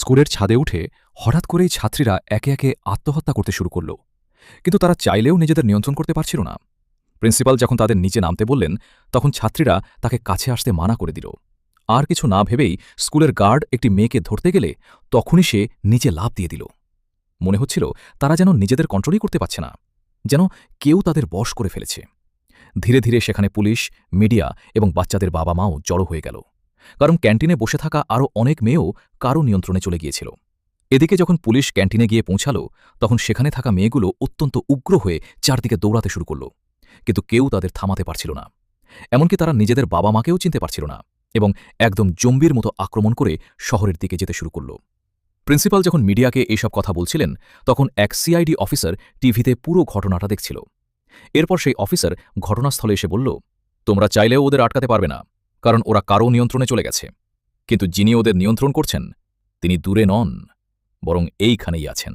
স্কুলের ছাদে উঠে হঠাৎ করেই ছাত্রীরা একে একে আত্মহত্যা করতে শুরু করল, কিন্তু তারা চাইলেও নিজেদের নিয়ন্ত্রণ করতে পারছিল না। প্রিন্সিপাল যখন তাদের নিচে নামতে বললেন, তখন ছাত্রীরা তাকে কাছে আসতে মানা করে দিল। আর কিছু না ভেবেই স্কুলের গার্ড একটি মেয়েকে ধরতে গেলে তখনই সে নিচে লাফ দিয়ে দিল। মনে হচ্ছিল তারা যেন নিজেদের কন্ট্রোলই করতে পারছে না, যেন কেউ তাদের বশ করে ফেলেছে। ধীরে ধীরে সেখানে পুলিশ, মিডিয়া এবং বাচ্চাদের বাবা মাও জড়ো হয়ে গেল, কারণ ক্যান্টিনে বসে থাকা আরও অনেক মেয়েও কারও নিয়ন্ত্রণে চলে গিয়েছিল। এদিকে যখন পুলিশ ক্যান্টিনে গিয়ে পৌঁছাল, তখন সেখানে থাকা মেয়েগুলো অত্যন্ত উগ্র হয়ে চারদিকে দৌড়াতে শুরু করল, কিন্তু কেউ তাদের থামাতে পারছিল না। এমনকি তারা নিজেদের বাবা মাকেও চিনতে পারছিল না এবং একদম জম্বির মতো আক্রমণ করে শহরের দিকে যেতে শুরু করল। প্রিন্সিপাল যখন মিডিয়াকে এইসব কথা বলছিলেন, তখন এক সিআইডি অফিসার টিভিতে পুরো ঘটনাটা দেখছিল। এরপর সেই অফিসার ঘটনাস্থলে এসে বলল, তোমরা চাইলেও ওদের আটকাতে পারবে না, কারণ ওরা কারও নিয়ন্ত্রণে চলে গেছে। কিন্তু যিনি ওদের নিয়ন্ত্রণ করছেন তিনি দূরে নন, বরং এইখানেই আছেন।